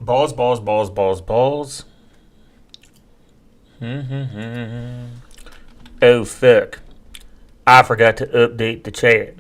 Balls, balls, balls, balls, balls. Oh, fuck. I forgot to update the chat.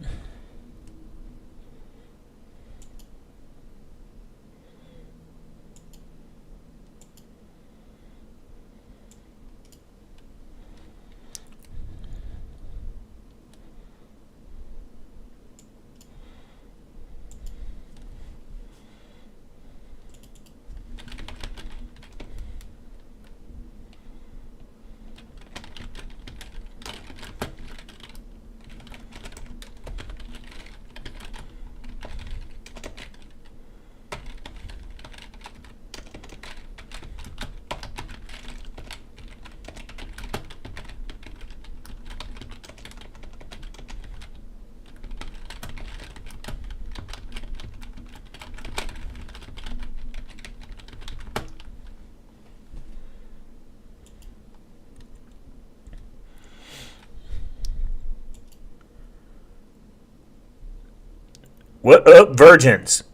What up, virgins?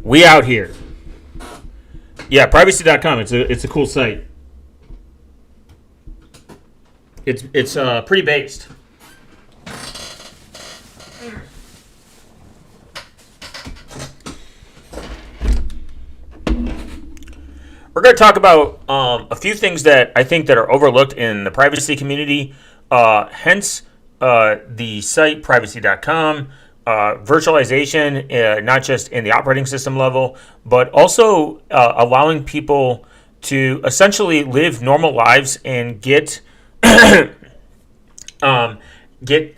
We out here. Yeah, privacy.com. It's a cool site. It's pretty based. We're going to talk about a few things that I think that are overlooked in the privacy community. Hence, the site privacy.com, virtualization, not just in the operating system level, but also allowing people to essentially live normal lives and get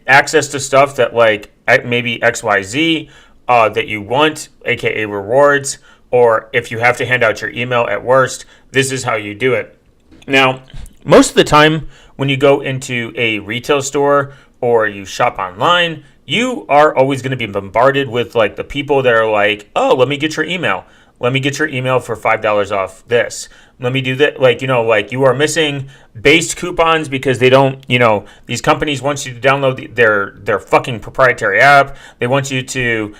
access to stuff that like maybe XYZ that you want, aka rewards, or if you have to hand out your email at worst, this is how you do it. Now, most of the time when you go into a retail store or you shop online, you are always going to be bombarded with like the people that are like, oh, let me get your email. Let me get your email for $5 off this. Let me do that. Like, like you are missing based coupons because they don't, these companies want you to download their fucking proprietary app. They want you to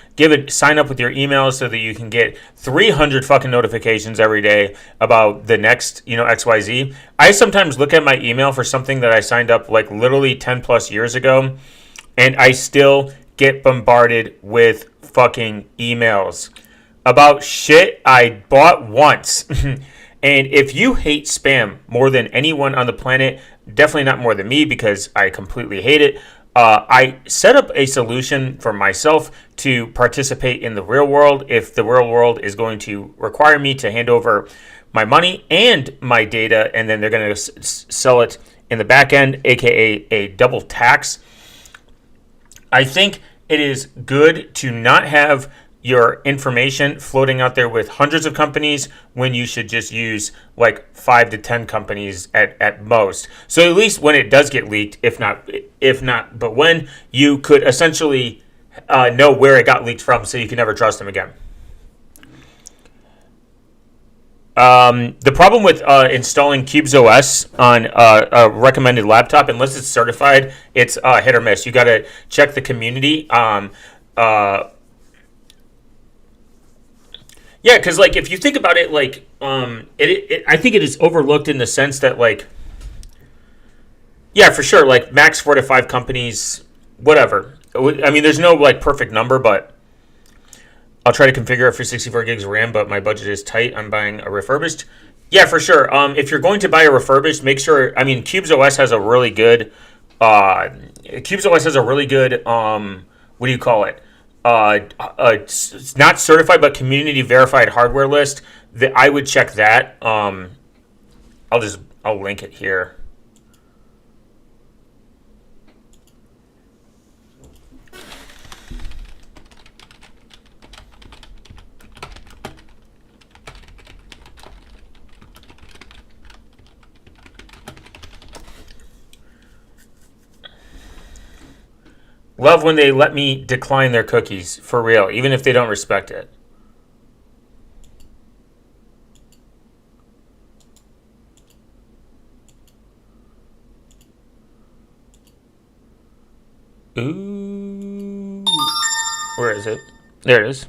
sign up with your email so that you can get 300 fucking notifications every day about the next, XYZ. I sometimes look at my email for something that I signed up like literally 10 plus years ago, and I still get bombarded with fucking emails about shit I bought once. And if you hate spam more than anyone on the planet, definitely not more than me because I completely hate it. I set up a solution for myself to participate in the real world if the real world is going to require me to hand over my money and my data, and then they're going to sell it in the back end, aka a double tax. I think it is good to not have your information floating out there with hundreds of companies when you should just use like 5 to 10 companies at most. So at least when it does get leaked, if not, but when you could essentially know where it got leaked from, so you can never trust them again. The problem with installing CubesOS on a recommended laptop, unless it's certified, it's hit or miss. You got to check the community. Yeah, because like if you think about it, like I think it is overlooked in the sense that like, yeah, for sure, like max 4 to 5 companies, whatever. I mean, there's no like perfect number, but I'll try to configure it for 64 gigs of RAM, but my budget is tight. I'm buying a refurbished. Yeah, for sure. If you're going to buy a refurbished, make sure. I mean, CubesOS has a really good. CubesOS has a really good. What do you call it? It's not certified, but community verified hardware list. That I would check that. I'll link it here. Love when they let me decline their cookies, for real, even if they don't respect it. Ooh. Where is it? There it is.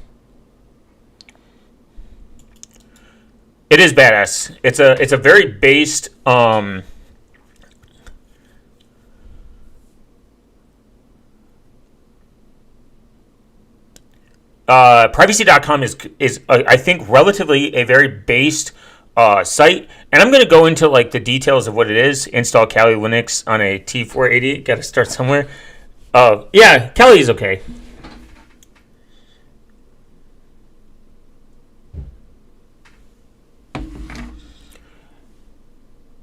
It is badass. It's a very based privacy.com is I think relatively a very based site, and I'm going to go into like the details of what it is. Install Kali Linux on a T480. Got to start somewhere. Yeah, Kali is okay.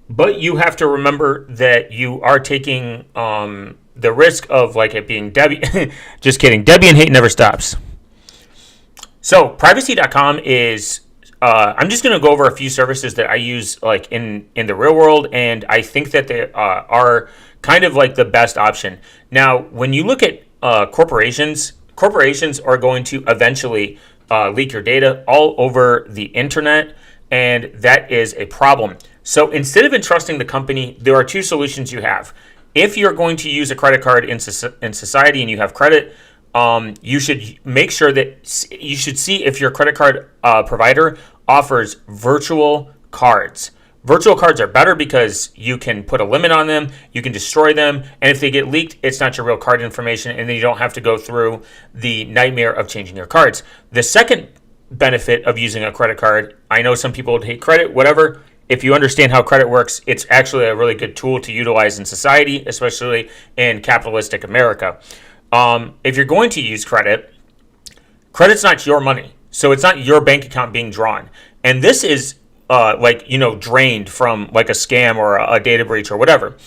But you have to remember that you are taking the risk of like it being Debian. Just kidding. Debian hate never stops. So privacy.com is I'm just going to go over a few services that I use like in the real world, and I think that they are kind of like the best option. Now, when you look at corporations are going to eventually leak your data all over the internet, and that is a problem. So instead of entrusting the company, there are two solutions you have. If you're going to use a credit card in society and you have credit, you should make sure that you should see if your credit card provider offers virtual cards. Virtual cards are better because you can put a limit on them, you can destroy them, and if they get leaked, it's not your real card information, and then you don't have to go through the nightmare of changing your cards. The second benefit of using a credit card, I know some people would hate credit, whatever. If you understand how credit works, it's actually a really good tool to utilize in society, especially in capitalistic America. If you're going to use credit's not your money. So it's not your bank account being drawn. And this is drained from like a scam or a data breach or whatever.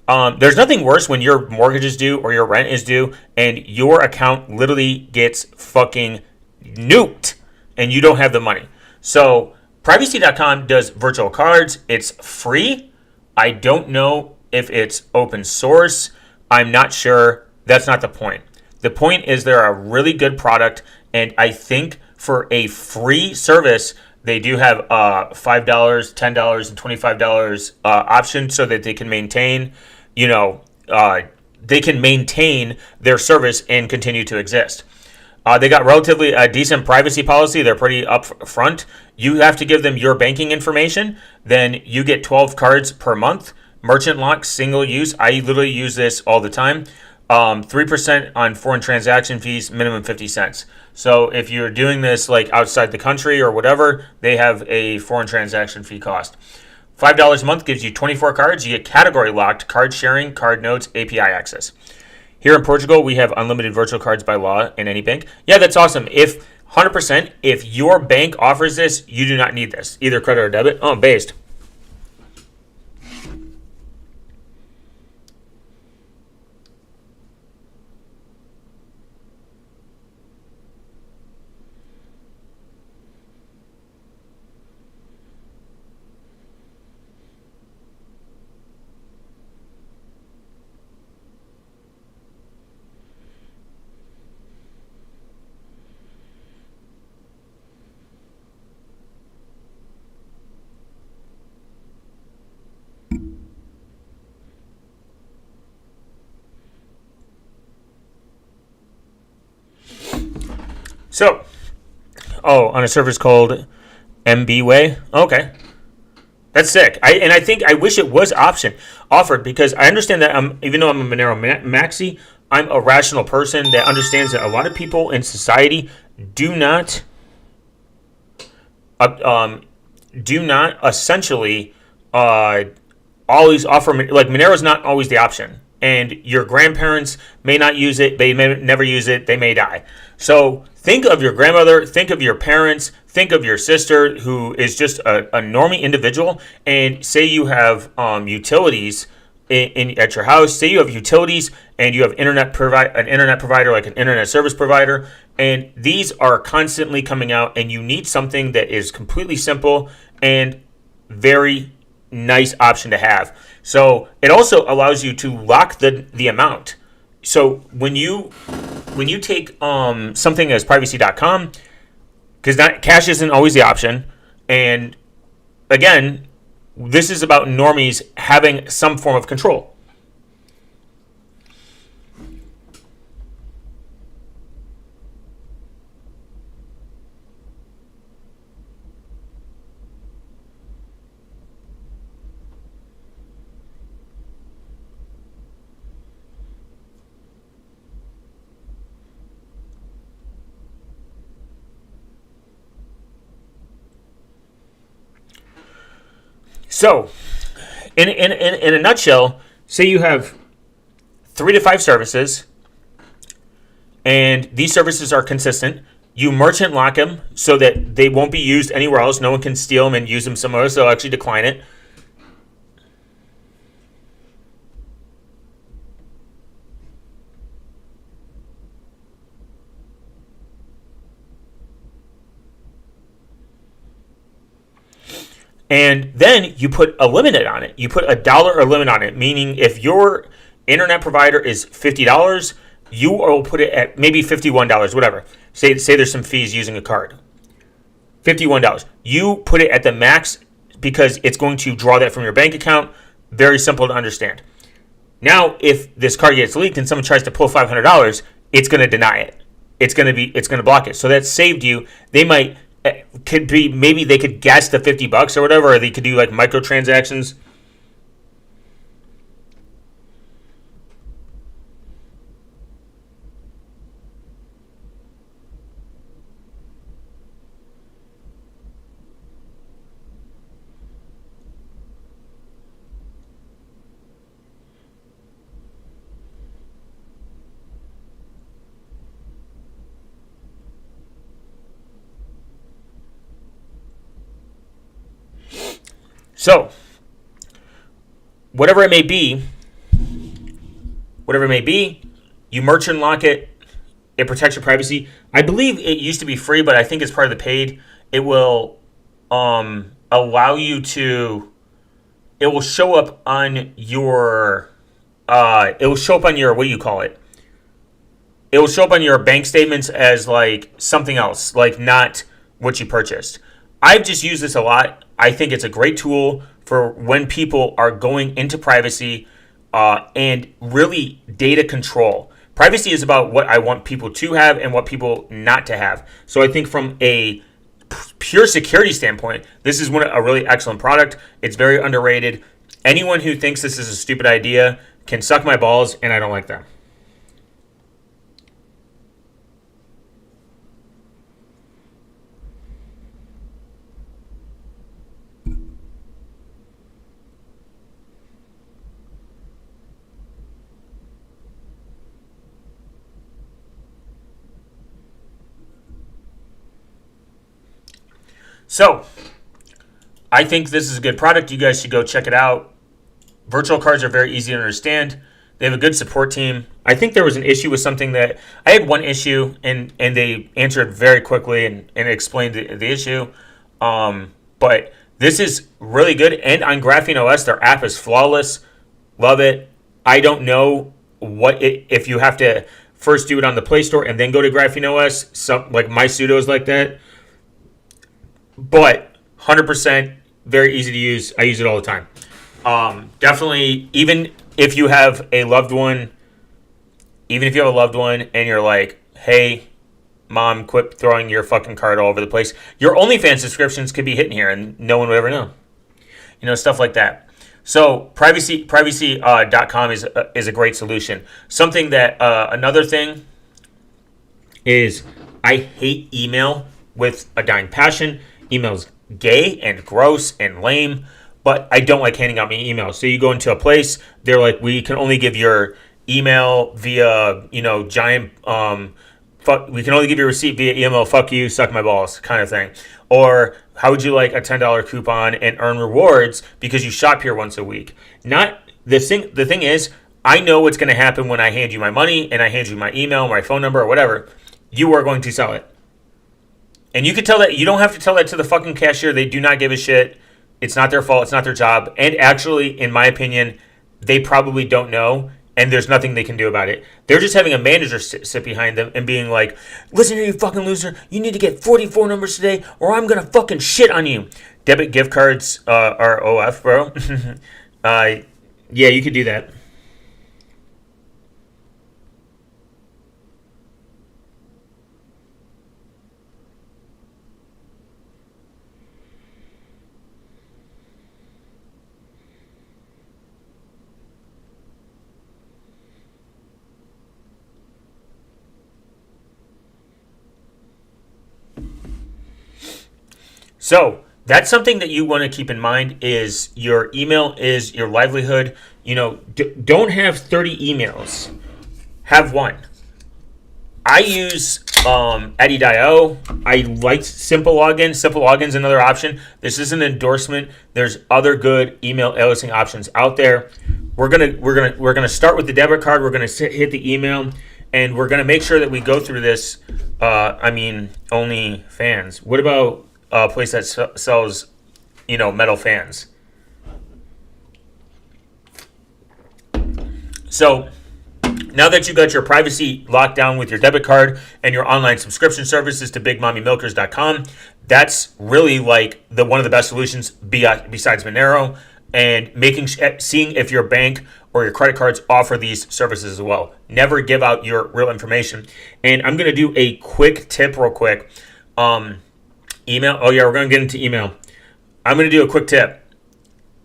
There's nothing worse when your mortgage is due or your rent is due and your account literally gets fucking nuked and you don't have the money. So privacy.com does virtual cards. It's free. I don't know if it's open source. I'm not sure. That's not the point. The point is they're a really good product, and I think for a free service, they do have $5, $10, and $25 option so that they can maintain, their service and continue to exist. They got relatively a decent privacy policy. They're pretty upfront. You have to give them your banking information. Then you get 12 cards per month. Merchant lock, single use. I literally use this all the time. 3% on foreign transaction fees, minimum 50 cents. So if you're doing this like outside the country or whatever, they have a foreign transaction fee cost. $5 a month gives you 24 cards. You get category locked, card sharing, card notes, API access. Here in Portugal, we have unlimited virtual cards by law in any bank. Yeah, that's awesome. If 100%, if your bank offers this, you do not need this, either credit or debit. Oh, based. So, on a service called MBWay. Okay, that's sick. I wish it was offered because I understand that even though I'm a Monero maxi, I'm a rational person that understands that a lot of people in society do not essentially always offer, like Monero is not always the option, and your grandparents may not use it, they may never use it, they may die. So think of your grandmother, think of your parents, think of your sister who is just a normie individual, and say you have utilities at your house. Say you have utilities and you have an internet provider like an internet service provider, and these are constantly coming out, and you need something that is completely simple and very nice option to have. So it also allows you to lock the amount. So when you take something as privacy.com, because cash isn't always the option, and again, this is about normies having some form of control. So, in a nutshell, say you have 3 to 5 services, and these services are consistent. You merchant lock them so that they won't be used anywhere else. No one can steal them and use them somewhere else. They'll actually decline it. And then you put a limit on it. You put $1 or limit on it, meaning if your internet provider is $50, you will put it at maybe $51, whatever. Say there's some fees using a card. $51. You put it at the max because it's going to draw that from your bank account. Very simple to understand. Now, if this card gets leaked and someone tries to pull $500, it's going to deny it. It's going to block it. So that saved you. They might could be maybe they could guess the $50 or whatever, or they could do like microtransactions. So, whatever it may be, you merchant lock it. It protects your privacy. I believe it used to be free, but I think it's part of the paid. It will allow you to. It will show up on your. It will show up on your, what do you call it? It will show up on your bank statements as like something else, like not what you purchased. I've just used this a lot. I think it's a great tool for when people are going into privacy and really data control. Privacy is about what I want people to have and what people not to have. So I think from a pure security standpoint, this is a really excellent product. It's very underrated. Anyone who thinks this is a stupid idea can suck my balls, and I don't like them. So I think this is a good product. You guys should go check it out. Virtual cards are very easy to understand. They have a good support team. I think there was an issue with something that I had one issue, and they answered very quickly and explained the issue. But this is really good. And on Graphene OS, their app is flawless. Love it. I don't know if you have to first do it on the Play Store and then go to Graphene OS. Some like my pseudos like that, but 100% very easy to use. I use it all the time. Definitely, even if you have a loved one, and you're like, hey, mom, quit throwing your fucking card all over the place. Your OnlyFans subscriptions could be hitting here and no one would ever know. Stuff like that. So privacy.com is a great solution. Something that, another thing is I hate email with a dying passion. Email's gay and gross and lame, but I don't like handing out my email. So you go into a place, they're like, we can only give your email via, giant, we can only give your receipt via email, fuck you, suck my balls, kind of thing. Or how would you like a $10 coupon and earn rewards because you shop here once a week? Not the thing. The thing is, I know what's going to happen when I hand you my money and I hand you my email, my phone number, or whatever. You are going to sell it. And you can tell that. You don't have to tell that to the fucking cashier. They do not give a shit. It's not their fault. It's not their job. And actually, in my opinion, they probably don't know. And there's nothing they can do about it. They're just having a manager sit behind them and being like, listen here, you fucking loser. You need to get 44 numbers today or I'm going to fucking shit on you. Debit gift cards are OF, bro. Yeah, you could do that. So That's something that you want to keep in mind. Is your email is your livelihood. Don't have 30 emails. Have one. I use Eddy.io. I like Simple Login. Simple Login is another option. This is an endorsement. There's other good email aliasing options out there. We're gonna start with the debit card. We're gonna hit the email, and we're gonna make sure that we go through this. Only fans. What about a place that sells, metal fans? So now that you got your privacy locked down with your debit card and your online subscription services to BigMommyMilkers.com, that's really like one of the best solutions besides Monero, and seeing if your bank or your credit cards offer these services as well. Never give out your real information. And I'm going to do a quick tip real quick. Email. Oh yeah, we're going to get into email. I'm going to do a quick tip.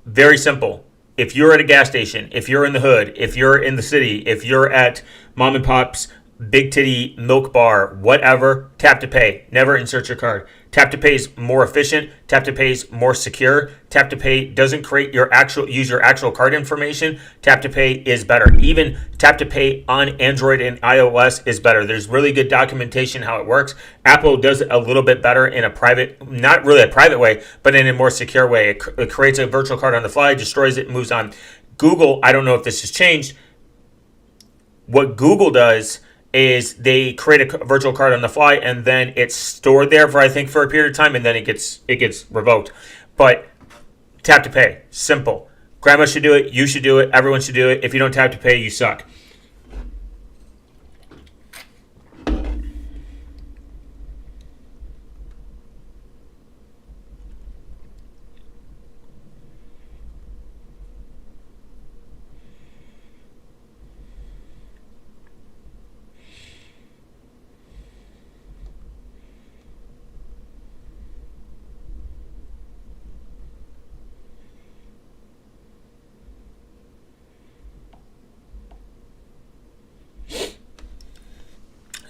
Very simple. If you're at a gas station, if you're in the hood, if you're in the city, if you're at mom and pop's big titty milk bar, whatever, tap to pay. Never insert your card. Tap to pay is more efficient. Tap to pay is more secure. Tap to pay doesn't use your actual card information. Tap to pay is better. Even tap to pay on Android and iOS is better. There's really good documentation how it works. Apple does it a little bit better in a private, not really a private way, but in a more secure way. It creates a virtual card on the fly, destroys it, moves on. Google, I don't know if this has changed. What Google does is they create a virtual card on the fly, and then it's stored there for a period of time, and then it gets revoked. But tap to pay, simple. Grandma should do it. You should do it. Everyone should do it. If you don't tap to pay, you suck.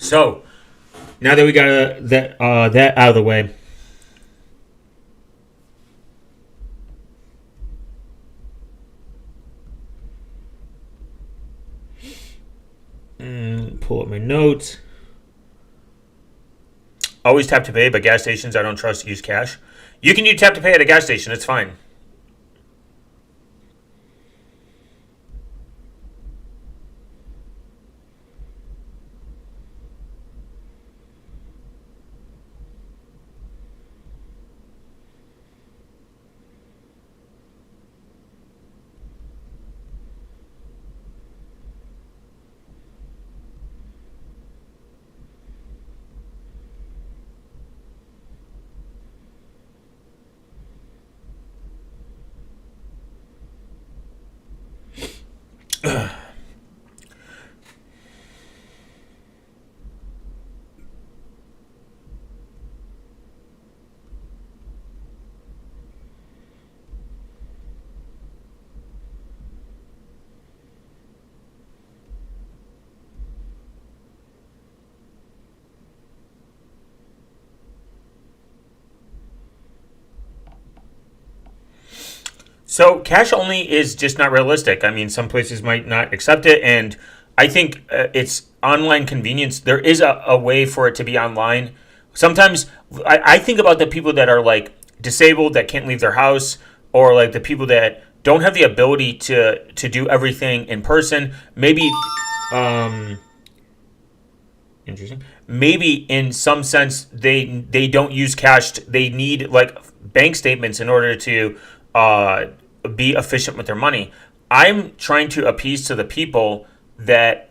So now that we got that out of the way, pull up my notes. Always tap to pay, but gas stations I don't trust to use cash. You can use tap to pay at a gas station. It's fine. So cash only is just not realistic. I mean, some places might not accept it, and I think it's online convenience. There is a way for it to be online. Sometimes I think about the people that are like disabled that can't leave their house, or like the people that don't have the ability to do everything in person. Maybe interesting. Maybe in some sense they don't use cash. They need like bank statements in order to be efficient with their money. I'm trying to appease to the people that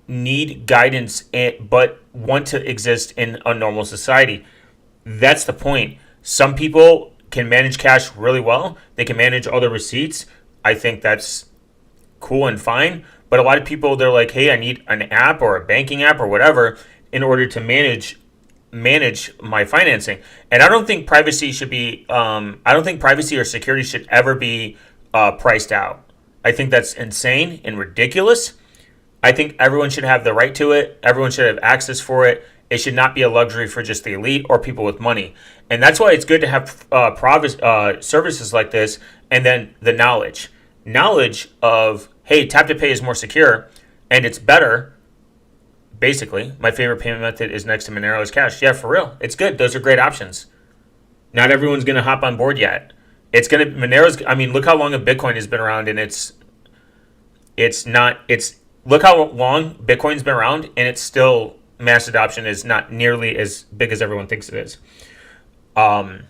need guidance but want to exist in a normal society. That's the point. Some people can manage cash really well. They can manage all their receipts. I think that's cool and fine. But a lot of people, they're like, hey, I need an app or a banking app or whatever in order to manage my financing. And I don't think privacy should be I don't think privacy or security should ever be priced out. I think that's insane and ridiculous. I think everyone should have the right to it. Everyone should have access for it. It should not be a luxury for just the elite or people with money. And that's why it's good to have services like this, and then the knowledge of, hey, tap to pay is more secure and it's better. Basically, my favorite payment method is next to Monero is cash. Yeah, for real. It's good. Those are great options. Not everyone's going to hop on board yet. Look how long a Bitcoin has been around, and look how long Bitcoin's been around, and it's still, mass adoption is not nearly as big as everyone thinks it is. I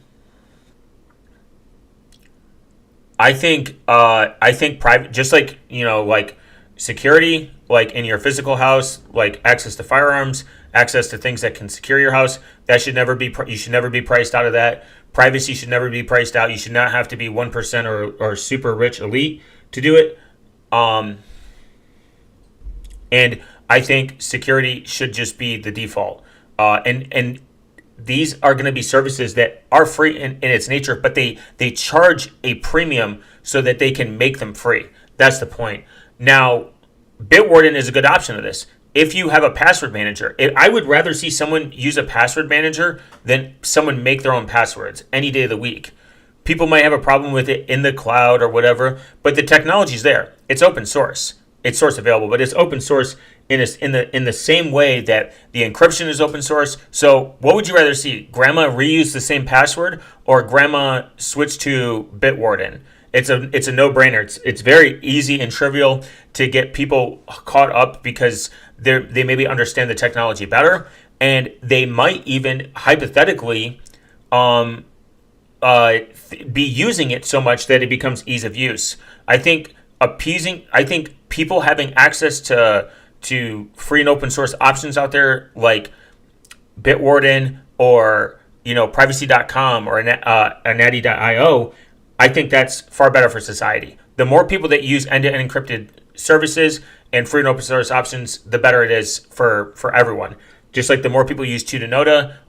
think private, just like, like security, like in your physical house, like access to firearms, access to things that can secure your house, you should never be priced out of that. Privacy should never be priced out. You should not have to be 1% or super rich elite to do it. And I think security should just be the default. And these are going to be services that are free in its nature, but they charge a premium so that they can make them free. That's the point. Now, Bitwarden is a good option of this. If you have a password manager, I would rather see someone use a password manager than someone make their own passwords any day of the week. People might have a problem with it in the cloud or whatever, but the technology's there. It's open source. It's source available, but it's open source in the same way that the encryption is open source. So what would you rather see? Grandma reuse the same password or grandma switch to Bitwarden? It's a no-brainer. It's very easy and trivial to get people caught up because they maybe understand the technology better, and they might even hypothetically be using it so much that it becomes ease of use. I think people having access to free and open source options out there like Bitwarden or privacy.com or Natty.io, I think that's far better for society. The more people that use end-to-end encrypted services and free and open source options, the better it is for everyone. Just like the more people use 2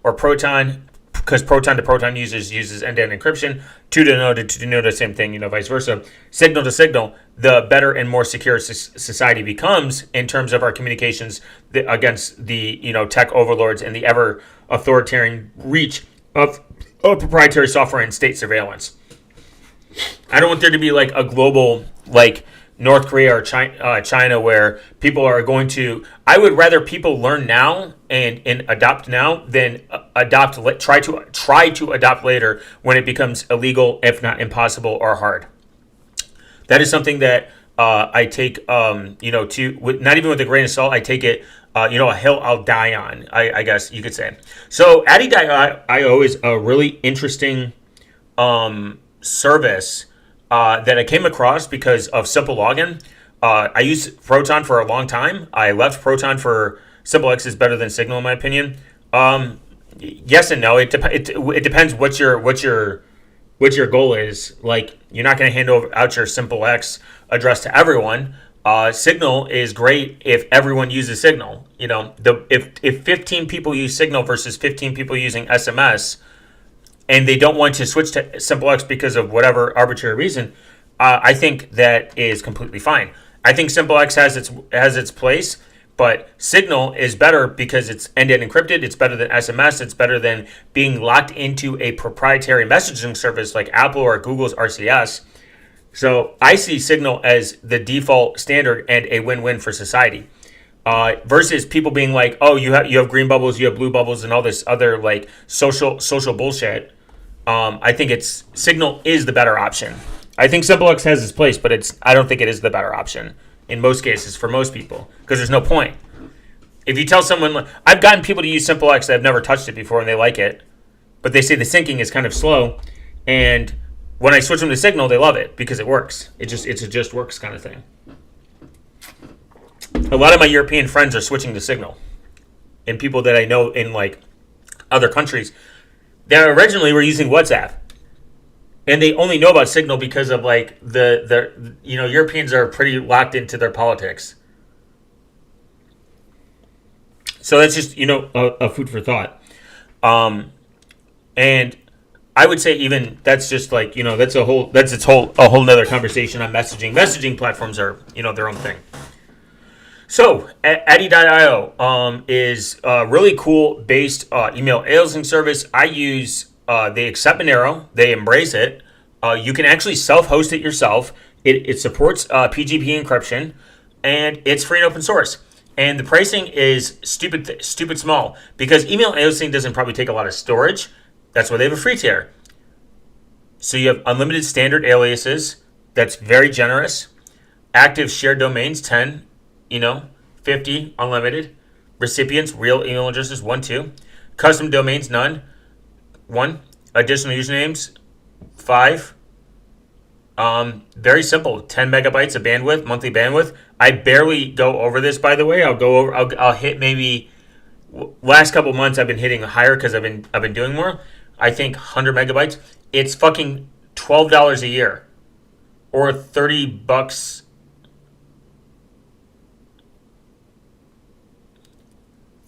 or Proton, because Proton to Proton uses end-to-end encryption, 2 to Node, same thing, vice versa. Signal to Signal, the better and more secure society becomes in terms of our communications against the tech overlords and the ever authoritarian reach of proprietary software and state surveillance. I don't want there to be like a global, like North Korea or China where people are going to. I would rather people learn now and adopt now than try to adopt later when it becomes illegal, if not impossible or hard. That is something that I take, not even with a grain of salt. I take it, a hill I'll die on. I guess you could say. So Addy.io is a really interesting service that I came across because of Simple Login. I used Proton for a long time. I left Proton for SimpleX is better than Signal in my opinion. Yes and no. It depends what your goal is. Like you're not going to hand out your SimpleX address to everyone. Signal is great if everyone uses Signal. If 15 people use Signal versus 15 people using SMS, and they don't want to switch to SimpleX because of whatever arbitrary reason, I think that is completely fine. I think SimpleX has its place, but Signal is better because it's end-to-end encrypted. It's better than SMS. It's better than being locked into a proprietary messaging service like Apple or Google's RCS. So I see Signal as the default standard and a win-win for society. Versus people being like, oh, you have green bubbles, you have blue bubbles, and all this other like social bullshit. I think Signal is the better option. I think SimpleX has its place, but I don't think it is the better option in most cases for most people because there's no point. If you tell someone, I've gotten people to use SimpleX that have never touched it before and they like it, but they say the syncing is kind of slow, and when I switch them to Signal, they love it because it works. It just works kind of thing. A lot of my European friends are switching to Signal, and people that I know in like other countries, they originally were using WhatsApp, and they only know about Signal because of like the Europeans are pretty locked into their politics. So that's just a food for thought, and I would say even that's just like that's a whole nother conversation on messaging. Messaging platforms are their own thing. So, Addy.io is a really cool based email aliasing service. I use, they accept Monero, they embrace it. You can actually self host it yourself. It supports PGP encryption, and it's free and open source. And the pricing is stupid small because email aliasing doesn't probably take a lot of storage. That's why they have a free tier. So you have unlimited standard aliases. That's very generous. Active shared domains, 10, 50, unlimited. Recipients, real email addresses, 1, 2. Custom domains, none, 1. Additional usernames, 5. Very simple, 10 megabytes of bandwidth, monthly bandwidth. I barely go over this, by the way. I'll hit maybe, last couple months I've been hitting higher because I've been doing more. I think 100 megabytes. It's fucking $12 a year or $30.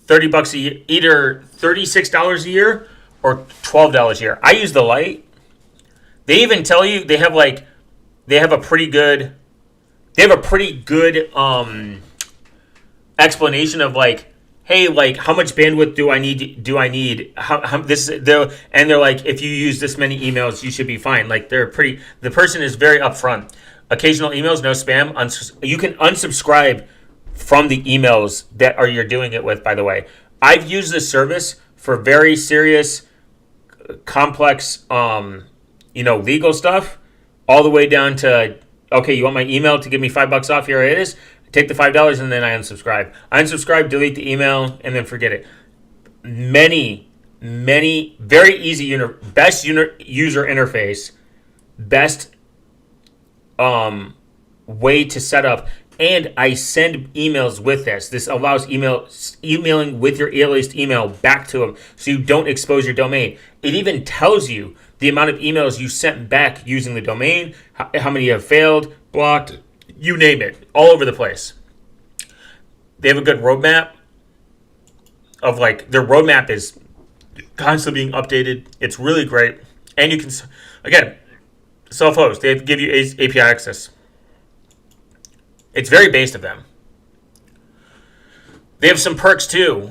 30 bucks a year, either $36 a year or $12 a year. I use the light. They even tell you they have a pretty good explanation of like, hey, like how much bandwidth do I need? How this and they're like, if you use this many emails, you should be fine. Like the person is very upfront. Occasional emails, no spam. You can unsubscribe from the emails that you're doing it with, by the way. I've used this service for very serious, complex, legal stuff, all the way down to, okay, you want my email to give me $5 off? Here it is. Take the $5 and then I unsubscribe. Delete the email, and then forget it. Many, very easy, best user interface, best way to set up. And I send emails with this. This allows emailing with your aliased email back to them so you don't expose your domain. It even tells you the amount of emails you sent back using the domain, how many have failed, blocked, you name it, all over the place. They have a good roadmap of their roadmap is constantly being updated. It's really great. And you can, again, self-host. They give you API access. It's very based of them. They have some perks too,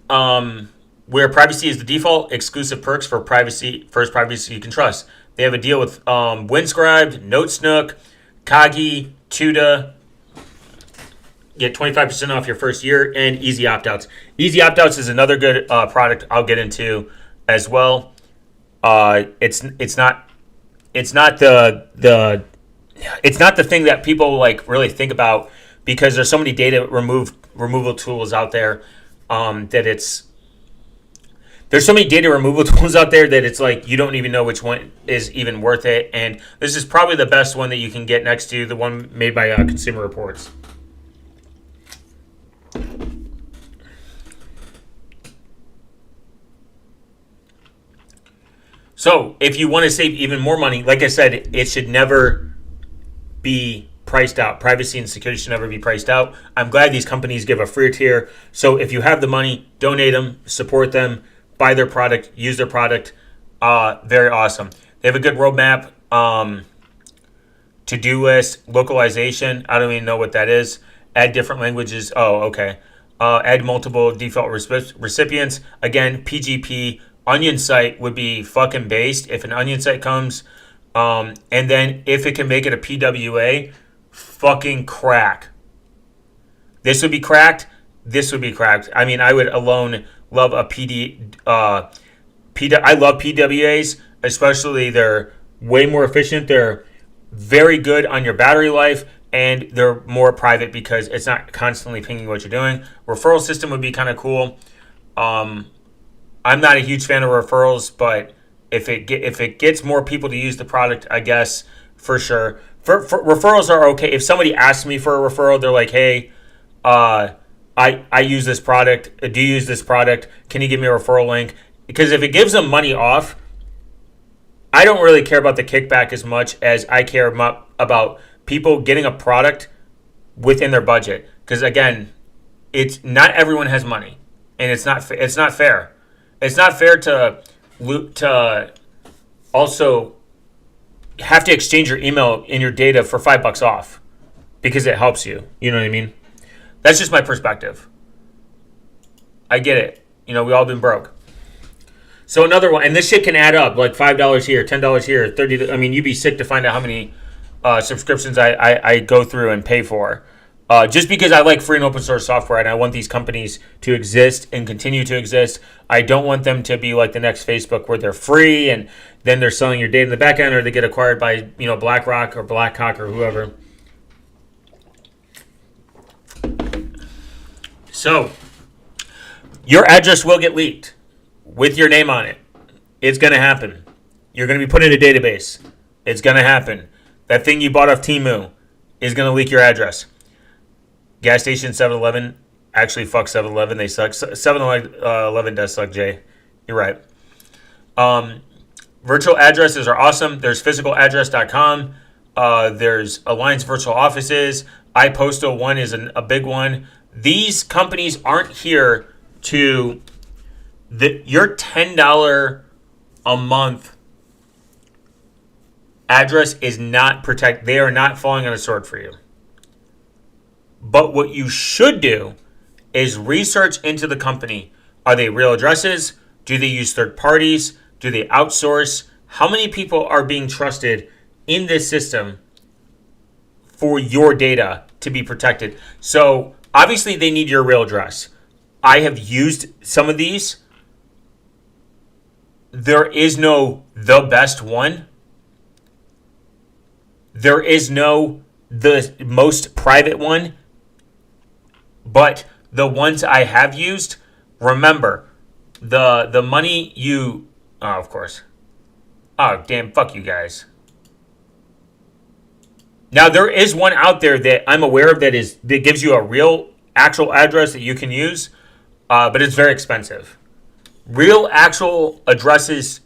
where privacy is the default. Exclusive perks for first privacy you can trust. They have a deal with Windscribed, NoteSnook, Kagi, Tuda. Get 25% off your first year and easy opt-outs. Easy opt-outs is another good product I'll get into as well. It's not the thing that people really think about because there's so many data removal tools out there there's so many data removal tools out there that it's like you don't even know which one is even worth it. And this is probably the best one that you can get next to the one made by Consumer Reports. So if you want to save even more money, like I said, it should never be priced out. Privacy and security should never be priced out. I'm glad these companies give a free tier. So if you have the money, donate them, support them, buy their product, use their product. Very awesome. They have a good roadmap. To-do list, localization. I don't even know what that is. Add different languages. Oh, okay. Add multiple default recipients. Again, PGP. Onion site would be fucking based if an Onion site comes. And then if it can make it a PWA, fucking crack. This would be cracked. This would be cracked. I mean, I would alone love a I love PWAs, especially they're way more efficient. They're very good on your battery life, and they're more private because it's not constantly pinging what you're doing. Referral system would be kind of cool. I'm not a huge fan of referrals, but if it gets more people to use the product, I guess for sure. For referrals are okay. If somebody asks me for a referral, they're like, "Hey, I use this product. Do you use this product? Can you give me a referral link?" Because if it gives them money off, I don't really care about the kickback as much as I care about people getting a product within their budget. Because again, it's not everyone has money, and it's not fair. It's not fair to also have to exchange your email and your data for $5 off because it helps you. You know what I mean? That's just my perspective. I get it. We all been broke. So another one, and this shit can add up, like $5 here, $10 here, 30. I mean, you'd be sick to find out how many subscriptions I go through and pay for. Just because I like free and open source software and I want these companies to exist and continue to exist. I don't want them to be like the next Facebook where they're free and then they're selling your data in the back end, or they get acquired by BlackRock or Blackhawk or whoever. So your address will get leaked with your name on it. It's going to happen. You're going to be put in a database. It's going to happen. That thing you bought off Temu is going to leak your address. Gas station, 7-Eleven. Actually, fuck 7-Eleven. They suck. 7-Eleven does suck, Jay. You're right. Virtual addresses are awesome. There's physicaladdress.com. There's Alliance Virtual Offices. iPostal one is a big one. These companies aren't here to... your $10 a month address is not protected. They are not falling on a sword for you. But what you should do is research into the company. Are they real addresses? Do they use third parties? Do they outsource? How many people are being trusted in this system for your data to be protected? So obviously they need your real address. I have used some of these. There is no the best one. There is no the most private one. But the ones I have used, remember, the money you... Oh, of course. Oh, damn, fuck you guys. Now, there is one out there that I'm aware of that gives you a real actual address that you can use, but it's very expensive. Real actual addresses,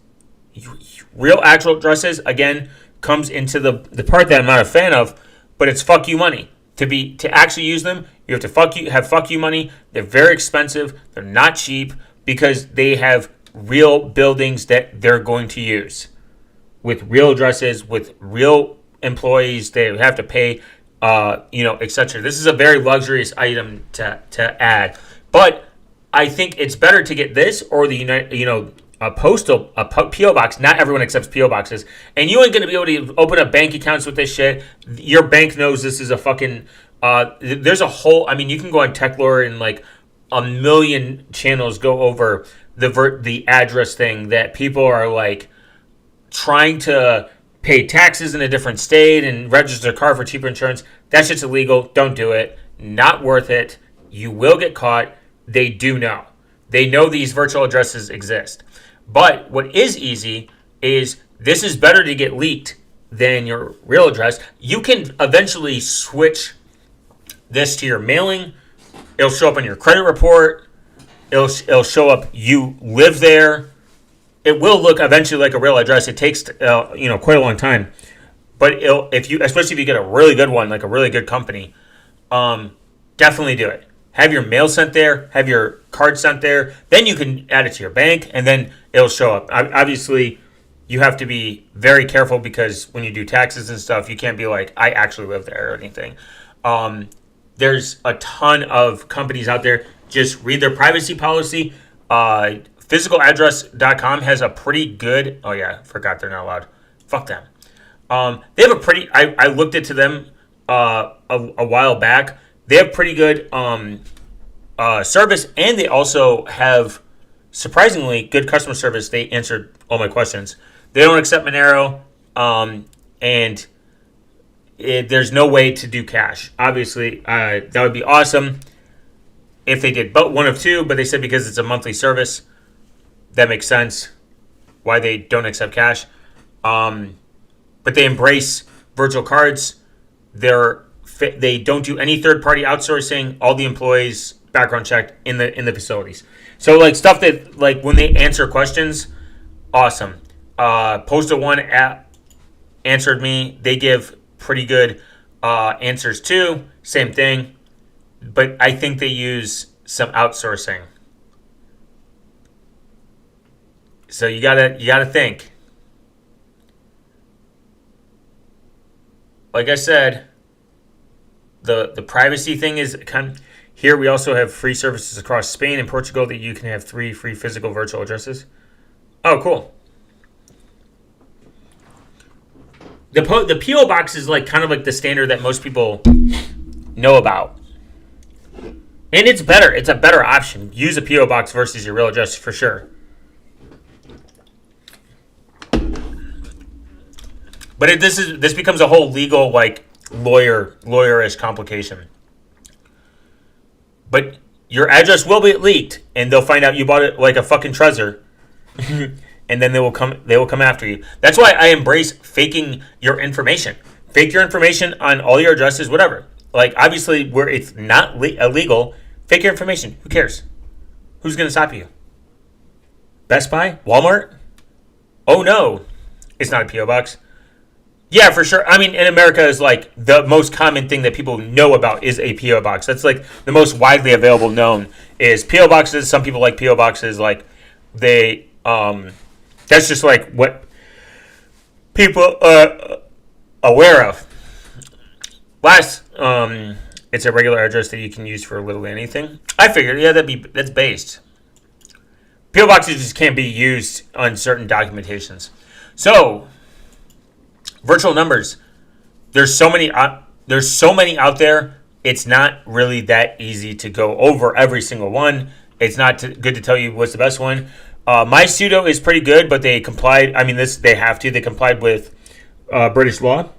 again, comes into the part that I'm not a fan of, but it's fuck you money. To actually use them, you have to have fuck you money. They're very expensive. They're not cheap because they have real buildings that they're going to use with real addresses, with real employees. They have to pay, etc. This is a very luxurious item to add, but I think it's better to get this or the a PO box. Not everyone accepts PO boxes, and you ain't gonna be able to open up bank accounts with this shit. Your bank knows this is a fucking. There's a whole. I mean, you can go on Techlore and like a million channels go over the address thing that people are like trying to pay taxes in a different state and register a car for cheaper insurance. That shit's illegal. Don't do it. Not worth it. You will get caught. They do know. They know these virtual addresses exist. But what is easy is this is better to get leaked than your real address. You can eventually switch this to your mailing. It'll show up on your credit report. It'll show up you live there. It will look eventually like a real address. It takes quite a long time. But especially if you get a really good one, like a really good company, definitely do it. Have your mail sent there, have your card sent there, then you can add it to your bank, and then it'll show up. Obviously, you have to be very careful because when you do taxes and stuff, you can't be like, I actually live there or anything. There's a ton of companies out there. Just read their privacy policy. Physicaladdress.com has a pretty good... Oh, yeah, forgot they're not allowed. Fuck them. They have a pretty... I looked into them a while back. They have pretty good service, and they also have surprisingly good customer service. They answered all my questions. They don't accept Monero, and there's no way to do cash. Obviously, that would be awesome if they did but one of two, but they said because it's a monthly service, that makes sense why they don't accept cash. But they embrace virtual cards. They don't do any third-party outsourcing. All the employees background checked in the facilities. So like stuff that like when they answer questions, awesome. Postal One answered me. They give pretty good answers too. Same thing, but I think they use some outsourcing. So you gotta think. Like I said. The privacy thing is kind of, Here we also have free services across Spain and Portugal that you can have 3 free physical virtual addresses. Oh, cool. The PO box is like kind of like the standard that most people know about, and it's better. It's a better option. Use a PO box versus your real address for sure. But this becomes a whole legal like lawyerish complication. But your address will be leaked, and they'll find out you bought it like a fucking treasure, and then they will come after you. That's why I embrace faking your information. Fake your information on all your addresses, whatever. Like obviously, where it's not illegal, fake your information. Who cares? Who's gonna stop you? Best Buy, Walmart. Oh no, it's not a PO box. Yeah, for sure. I mean, in America is like the most common thing that people know about is a PO box. That's like the most widely available known is PO boxes. Some people like PO boxes. Like they, that's just like what people are aware of. Last, it's a regular address that you can use for literally anything. I figured, yeah, that's based. PO boxes just can't be used on certain documentations. So. Virtual numbers. There's so many out there. It's not really that easy to go over every single one. It's not good to tell you what's the best one. MySudo is pretty good, but they complied. I mean, they have to. They complied with British law.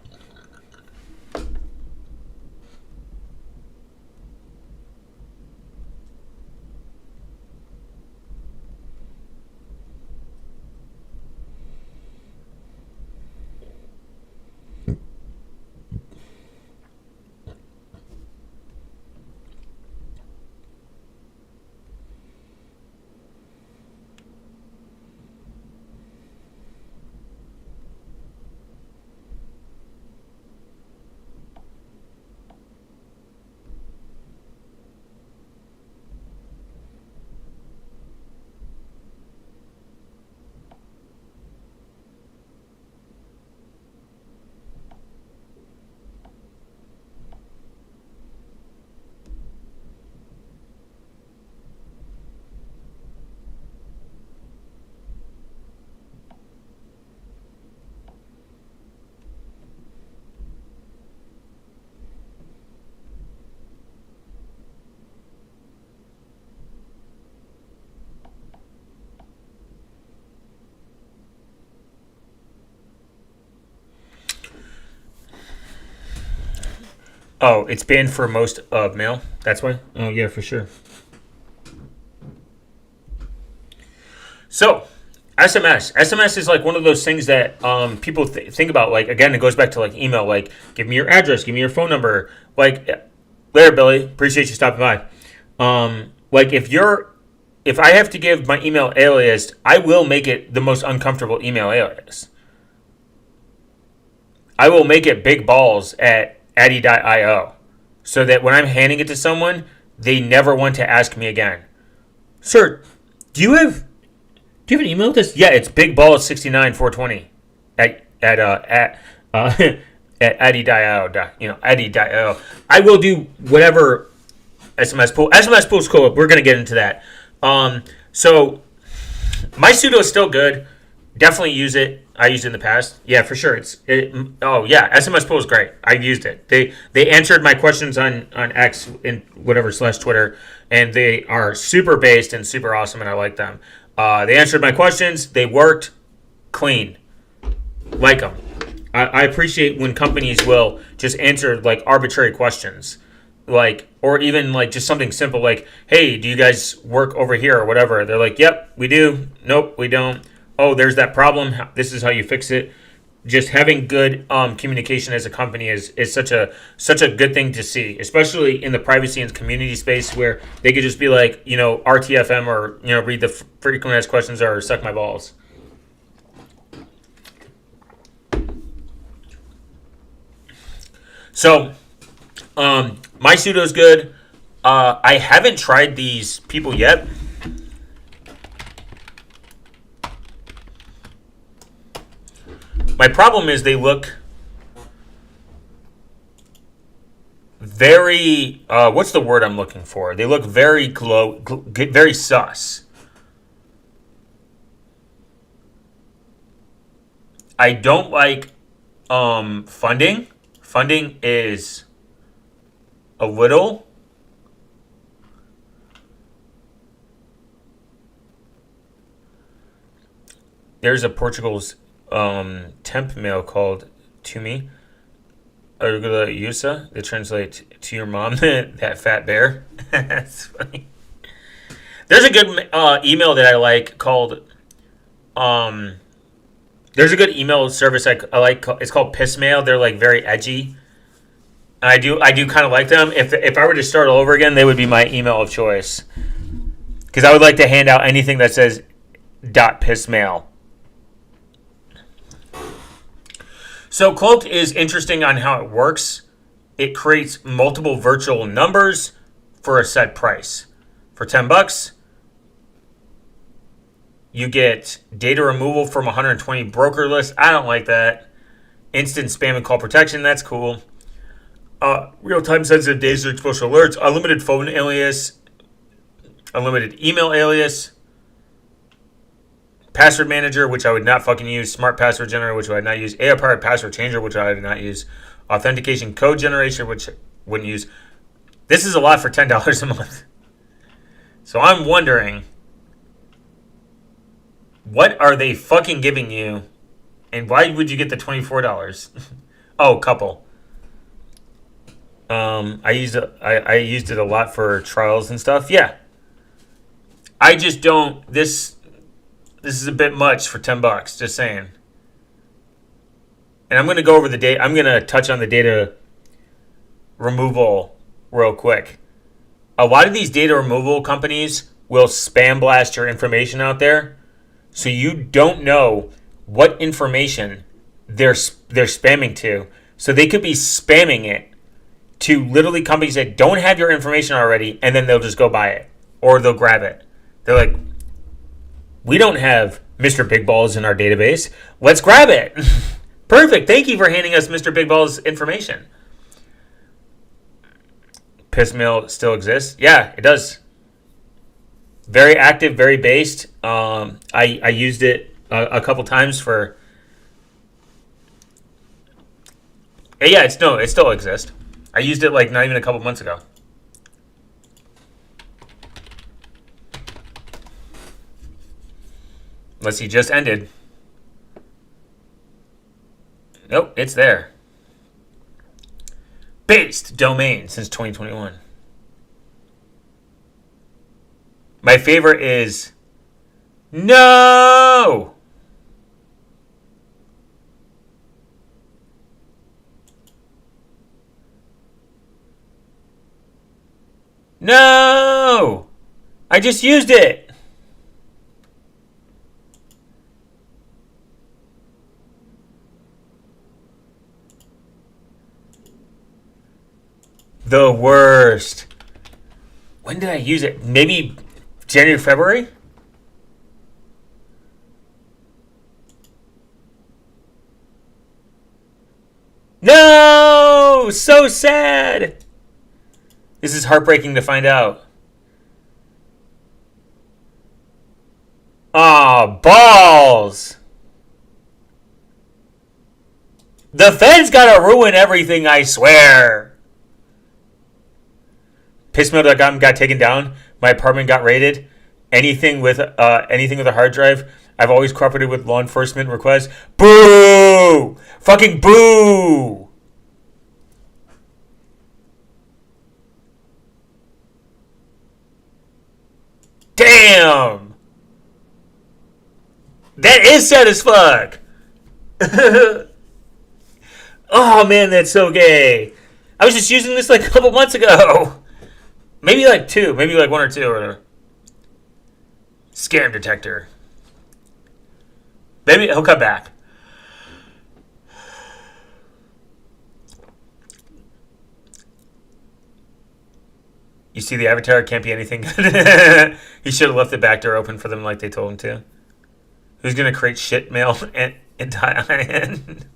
Oh, it's banned for most of mail. That's why. Oh yeah, for sure. So, SMS is like one of those things that people think about. Like again, it goes back to like email. Like, give me your address, give me your phone number. Like, later, Billy. Appreciate you stopping by. Like if I have to give my email alias, I will make it the most uncomfortable email alias. I will make it big balls at addy.io so that when I'm handing it to someone, they never want to ask me again. Sir, do you have an email with this? Yeah, it's bigballs69420 at at addy.io. Addy.io. I will do whatever SMS pool. SMS pool is cool. We're gonna get into that. So MySudo is still good. Definitely use it. I used it in the past. Yeah, for sure. Oh yeah, SMS pool is great. I've used it. They answered my questions on X in whatever / Twitter, and they are super based and super awesome, and I like them. They answered my questions. They worked clean. Like them. I appreciate when companies will just answer like arbitrary questions, like or even like just something simple like, "Hey, do you guys work over here or whatever?" They're like, "Yep, we do." "Nope, we don't." "Oh, there's that problem. This is how you fix it." Just having good communication as a company is such a good thing to see, especially in the privacy and community space where they could just be like, RTFM or read the frequently asked questions or suck my balls. So, MySudo is good. I haven't tried these people yet. My problem is they look very what's the word I'm looking for? They look very very sus. I don't like funding. Funding is a little. There's a Portugal's temp mail called To Me. Arugula Yusa. That translates to your mom, that fat bear. That's funny. There's a good email that I like called. There's a good email service I like. It's called Piss Mail. They're like very edgy. I do kind of like them. If I were to start all over again, they would be my email of choice. Because I would like to hand out anything that says .piss mail. So Cloaked is interesting on how it works. It creates multiple virtual numbers for a set price. For $10, you get data removal from 120 broker lists. I don't like that. Instant spam and call protection. That's cool. Real-time sensitive data exposure alerts. Unlimited phone alias. Unlimited email alias. Password manager, which I would not fucking use. Smart password generator, which I would not use. AI-powered password changer, which I would not use. Authentication code generation, which I wouldn't use. This is a lot for $10 a month. So I'm wondering, what are they fucking giving you, and why would you get the $24? Oh, couple. I used it a lot for trials and stuff. Yeah. I just don't. This is a bit much for $10. Just saying. And I'm going to go over the data. I'm going to touch on the data removal real quick. A lot of these data removal companies will spam blast your information out there, so you don't know what information they're spamming to. So they could be spamming it to literally companies that don't have your information already, and then they'll just go buy it or they'll grab it. They're like, we don't have Mr. Big Balls in our database. Let's grab it. Perfect. Thank you for handing us Mr. Big Balls information. Pissmail still exists? Yeah, it does. Very active, very based. I used it a couple times for. Yeah, it still exists. I used it like not even a couple months ago. Unless he just ended. Nope, it's there. Based domain since 2021. My favorite is no. No. I just used it. The worst. When did I use it? Maybe January, February? No! So sad. This is heartbreaking to find out. Aw, balls. The feds gotta ruin everything, I swear. Pissmail.com got taken down. My apartment got raided. Anything with a hard drive. I've always cooperated with law enforcement requests. Boo! Fucking boo! Damn! That is sad as fuck. Oh man, that's so gay. I was just using this like a couple months ago. Maybe like two. Maybe like one or two or whatever. Scam detector. Maybe he'll come back. You see the avatar can't be anything good. He should have left the back door open for them like they told him to. Who's going to create shit mail and tie in?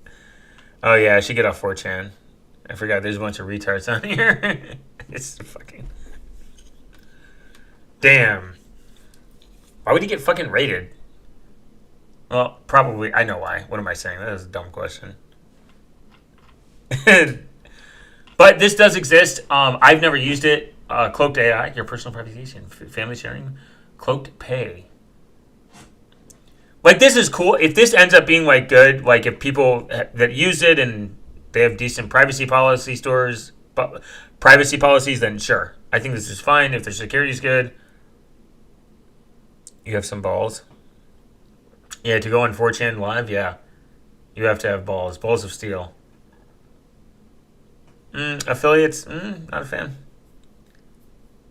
Oh yeah, I should get off 4chan. I forgot there's a bunch of retards on here. It's fucking damn. Why would he get fucking rated? Well, probably I know why. What am I saying? That is a dumb question. But this does exist. I've never used it. Cloaked AI, your personal privacy, family sharing, Cloaked Pay. Like this is cool. If this ends up being like good, like if people that use it and they have decent privacy policies, then sure. I think this is fine. If their security is good, you have some balls. Yeah, to go on 4chan live, yeah, you have to have balls of steel. Affiliates, not a fan.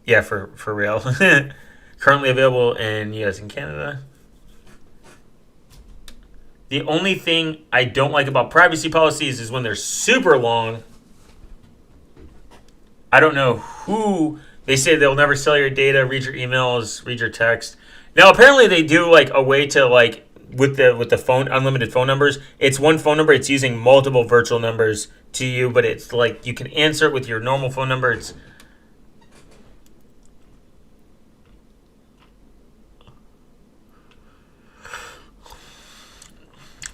Yeah, for real. Currently available in US and Canada. The only thing I don't like about privacy policies is when they're super long. I don't know who. They say they'll never sell your data, read your emails, read your text. Now apparently they do like a way to like with the phone unlimited phone numbers. It's one phone number. It's using multiple virtual numbers to you, but it's like you can answer it with your normal phone number. It's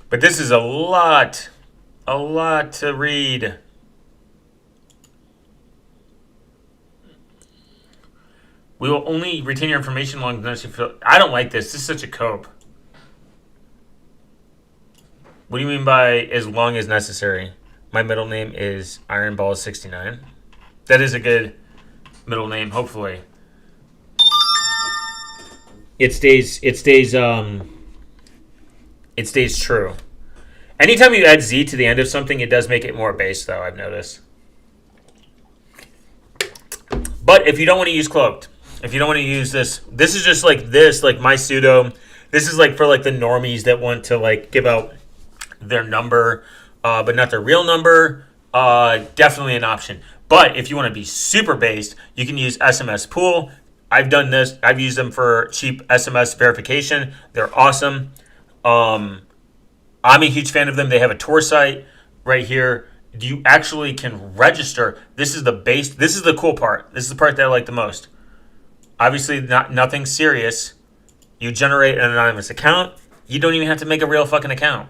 but this is a lot to read. We will only retain your information long as you feel. I don't like this. This is such a cope. What do you mean by as long as necessary? My middle name is Ironball69. That is a good middle name. Hopefully, it stays. It stays true. Anytime you add Z to the end of something, it does make it more base, though, I've noticed. But if you don't want to use Cloaked, if you don't want to use this is just like this, like my pseudo. This is like for like the normies that want to like give out their number, but not their real number. Definitely an option. But if you want to be super based, you can use SMS Pool. I've done this. I've used them for cheap SMS verification. They're awesome. I'm a huge fan of them. They have a tour site right here. You actually can register. This is the base. This is the cool part. This is the part that I like the most. Obviously, nothing serious. You generate an anonymous account. You don't even have to make a real fucking account.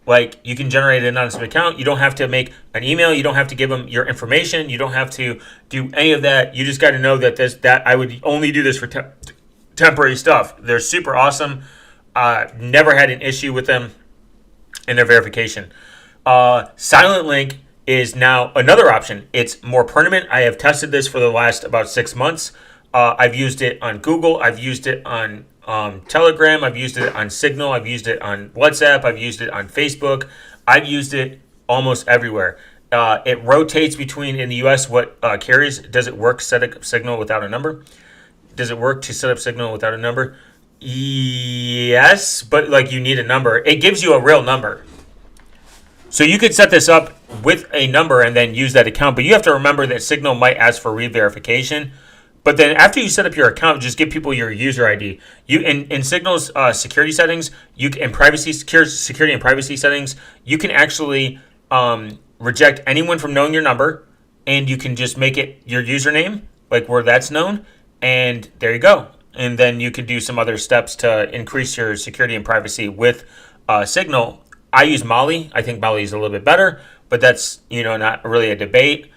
Like, you can generate an anonymous account. You don't have to make an email. You don't have to give them your information. You don't have to do any of that. You just got to know that I would only do this for temporary stuff. They're super awesome. Never had an issue with them in their verification. Silent Link is now another option. It's more permanent. I have tested this for the last about 6 months. I've used it on Google. I've used it on Telegram. I've used it on Signal. I've used it on WhatsApp. I've used it on Facebook. I've used it almost everywhere. It rotates between in the U.S. what carriers. Does it work set up Signal without a number? Does it work to set up Signal without a number? Yes, but like you need a number. It gives you a real number. So you could set this up with a number and then use that account, but you have to remember that Signal might ask for re-verification. But then after you set up your account, just give people your user ID. You in Signal's security settings, security and privacy settings, you can actually reject anyone from knowing your number, and you can just make it your username, like where that's known, and there you go. And then you could do some other steps to increase your security and privacy with Signal. I use Molly. I think Molly is a little bit better, but that's not really a debate.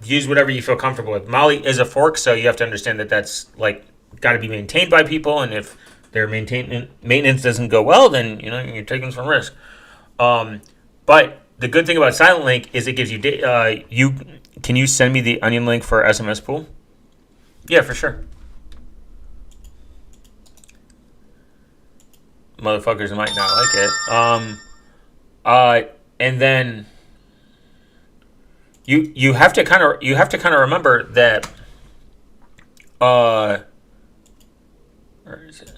Use whatever you feel comfortable with. Molly is a fork, so you have to understand that that's like got to be maintained by people, and if their maintenance doesn't go well, then you're taking some risk. But the good thing about Silent Link is it gives you can you send me the onion link for SMS Pool? Yeah, for sure. Motherfuckers might not like it. And then you have to kind of remember that. Where is it?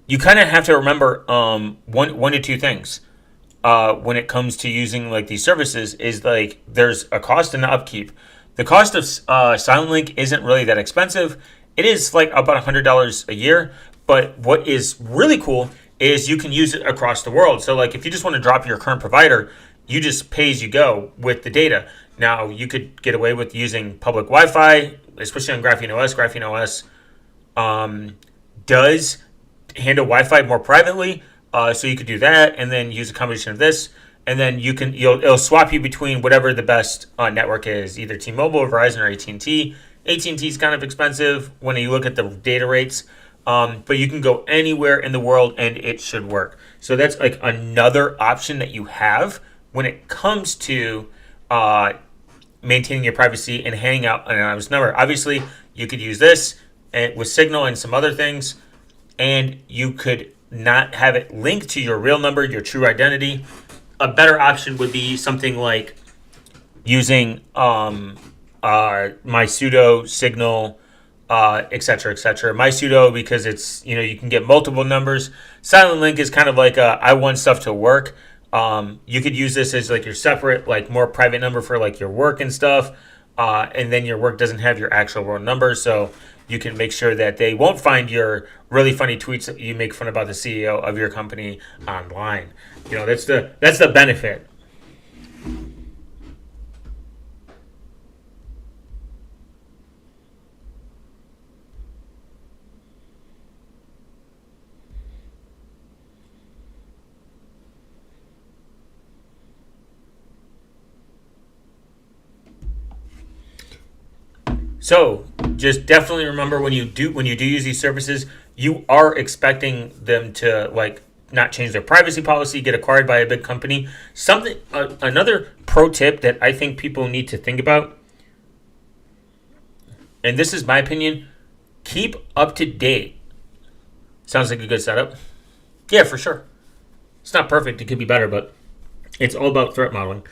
You kind of have to remember one to two things when it comes to using like these services is like there's a cost and upkeep. The cost of Silent Link isn't really that expensive. It is like about $100 a year, But what is really cool is you can use it across the world. So like if you just want to drop your current provider, you just pay as you go with the data. Now you could get away with using public Wi-Fi, especially on Graphene OS. Graphene OS does handle Wi-Fi more privately, so you could do that, and then use a combination of this, and then it'll swap you between whatever the best network is, either T-Mobile, or Verizon, or AT&T. AT&T is kind of expensive when you look at the data rates, but you can go anywhere in the world and it should work. So that's like another option that you have when it comes to maintaining your privacy and handing out an anonymous number. Obviously, you could use this with Signal and some other things, and you could not have it linked to your real number, your true identity. A better option would be something like using MySudo, Signal, etc., etc. MySudo, because it's, you can get multiple numbers. Silent Link is kind of like I want stuff to work. You could use this as like your separate, like more private number for like your work and stuff. And then your work doesn't have your actual real number, so you can make sure that they won't find your really funny tweets that you make fun about the CEO of your company online. That's the benefit. So just definitely remember when you do use these services, you are expecting them to like not change their privacy policy, get acquired by a big company. Another pro tip that I think people need to think about, and this is my opinion, keep up to date. Sounds like a good setup. Yeah, for sure. It's not perfect. It could be better, but it's all about threat modeling.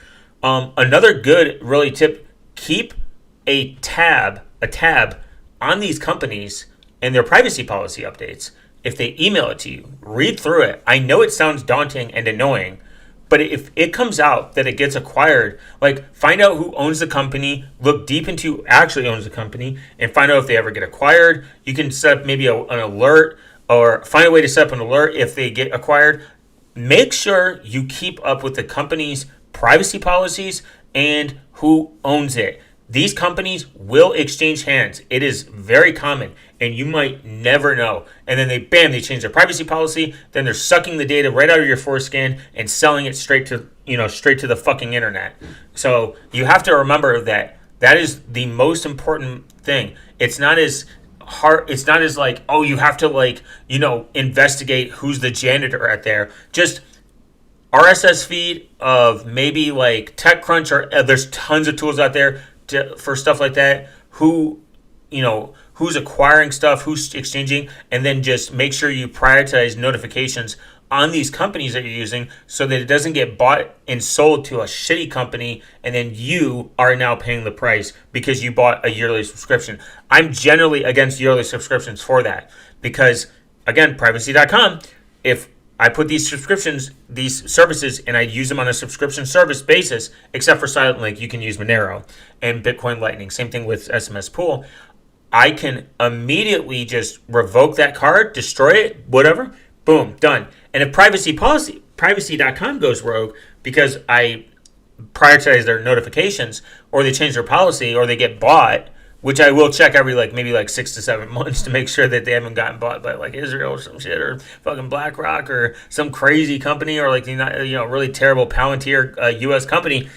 Another good really tip, keep a tab on these companies and their privacy policy updates. If they email it to you, read through it. I know it sounds daunting and annoying, but if it comes out that it gets acquired, like find out who owns the company, look deep into who actually owns the company, and find out if they ever get acquired. You can set up maybe an alert, or find a way to set up an alert if they get acquired. Make sure you keep up with the company's privacy policies and who owns it. These companies will exchange hands. It is very common, and you might never know. And then they change their privacy policy. Then they're sucking the data right out of your foreskin and selling it straight to the fucking internet. So you have to remember that is the most important thing. It's not as hard. It's not as like, oh, you have to investigate who's the janitor out there. Just RSS feed of maybe like TechCrunch, or there's tons of tools out there for stuff like that, who's acquiring stuff, who's exchanging, and then just make sure you prioritize notifications on these companies that you're using so that it doesn't get bought and sold to a shitty company and then you are now paying the price because you bought a yearly subscription. I'm generally against yearly subscriptions for that because, again, privacy.com, if I put these services, and I use them on a subscription service basis, except for Silent Link, you can use Monero and Bitcoin Lightning. Same thing with SMS Pool. I can immediately just revoke that card, destroy it, whatever, boom, done. And if privacy.com goes rogue because I prioritize their notifications, or they change their policy, or they get bought, which I will check every maybe 6 to 7 months to make sure that they haven't gotten bought by Israel or some shit, or fucking BlackRock or some crazy company, or really terrible Palantir U.S. company.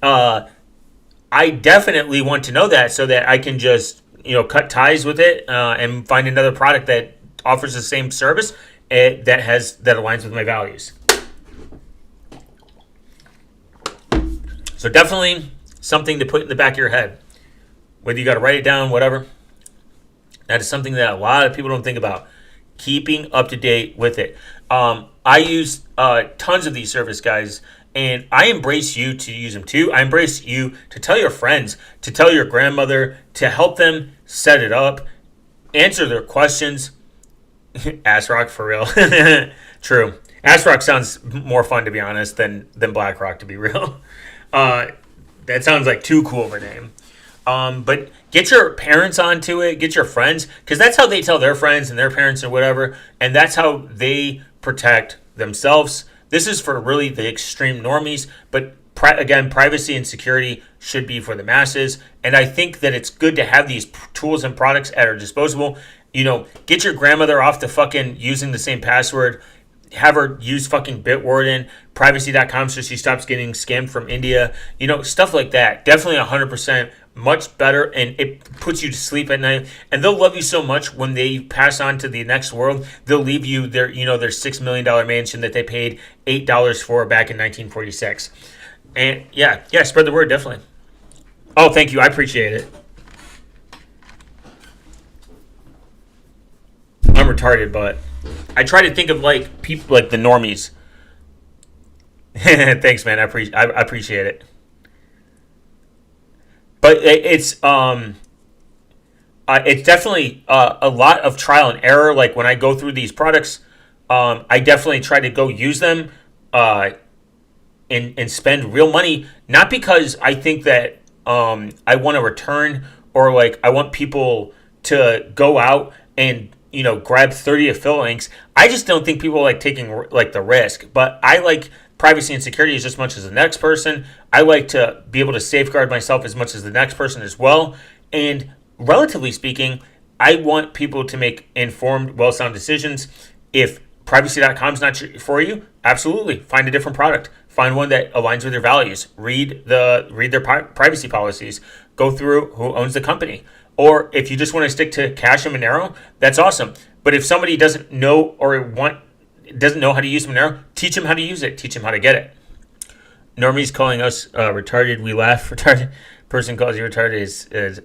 I definitely want to know that so that I can just cut ties with it and find another product that offers the same service that aligns with my values. So definitely something to put in the back of your head. Whether you got to write it down, whatever. That is something that a lot of people don't think about. Keeping up to date with it. I use tons of these service guys, and I embrace you to use them too. I embrace you to tell your friends, to tell your grandmother, to help them set it up, answer their questions. AssRock for real. True. AssRock sounds more fun, to be honest, than BlackRock, to be real. That sounds like too cool of a name. But get your parents onto it, get your friends, because that's how they tell their friends and their parents or whatever, and that's how they protect themselves. This is for really the extreme normies, but again, privacy and security should be for the masses. And I think that it's good to have these tools and products at our disposal. Get your grandmother off the fucking using the same password. Have her use fucking Bitwarden, privacy.com, so she stops getting scammed from India. Stuff like that. Definitely 100% much better, and it puts you to sleep at night. And they'll love you so much when they pass on to the next world. They'll leave you their $6 million mansion that they paid $8 for back in 1946. And yeah, spread the word, definitely. Oh, thank you. I appreciate it. I'm retarded, but I try to think of like people like the normies. Thanks, man. I appreciate it. But it's definitely a lot of trial and error. Like when I go through these products, I definitely try to go use them. And spend real money, not because I think that I want to return or like I want people to go out and grab 30 affiliate links. I just don't think people like taking like the risk. But I like privacy and security as much as the next person. I like to be able to safeguard myself as much as the next person as well. And relatively speaking, I want people to make informed, well-sound decisions. If privacy.com is not for you, absolutely find a different product. Find one that aligns with your values. Read their privacy policies. Go through who owns the company. Or if you just want to stick to Cash and Monero, that's awesome. But if somebody doesn't know doesn't know how to use Monero, teach them how to use it. Teach them how to get it. Normie's calling us retarded. We laugh. Retarded person calls you retarded is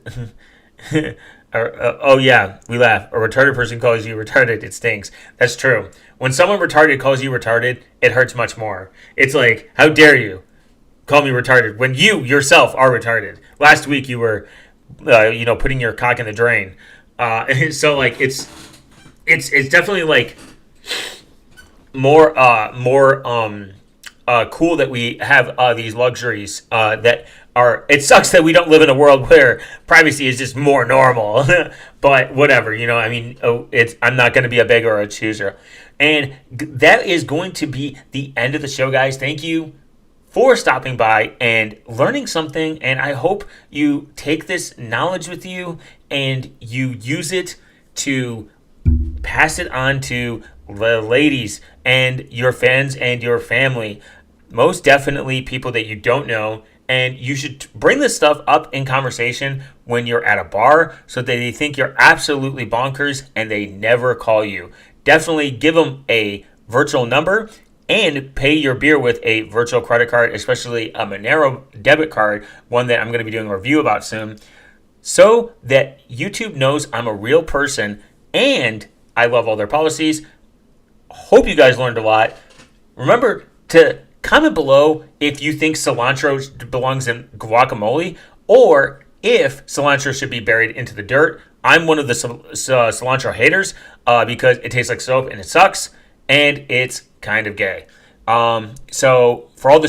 oh yeah, we laugh. A retarded person calls you retarded. It stings. That's true. When someone retarded calls you retarded, it hurts much more. It's like, how dare you call me retarded when you yourself are retarded? Last week you were, putting your cock in the drain. So like it's definitely like more cool that we have these luxuries that are. It sucks that we don't live in a world where privacy is just more normal. But whatever, I'm not going to be a beggar or a chooser. And that is going to be the end of the show, guys. Thank you for stopping by and learning something. And I hope you take this knowledge with you and you use it to pass it on to the ladies and your fans and your family. Most definitely people that you don't know. And you should bring this stuff up in conversation when you're at a bar so that they think you're absolutely bonkers and they never call you. Definitely give them a virtual number and pay your beer with a virtual credit card, especially a Monero debit card, one that I'm going to be doing a review about soon, so that YouTube knows I'm a real person and I love all their policies. Hope you guys learned a lot. Remember to comment below if you think cilantro belongs in guacamole or if cilantro should be buried into the dirt. I'm one of the cilantro haters because it tastes like soap and it sucks and it's kind of gay. So for all this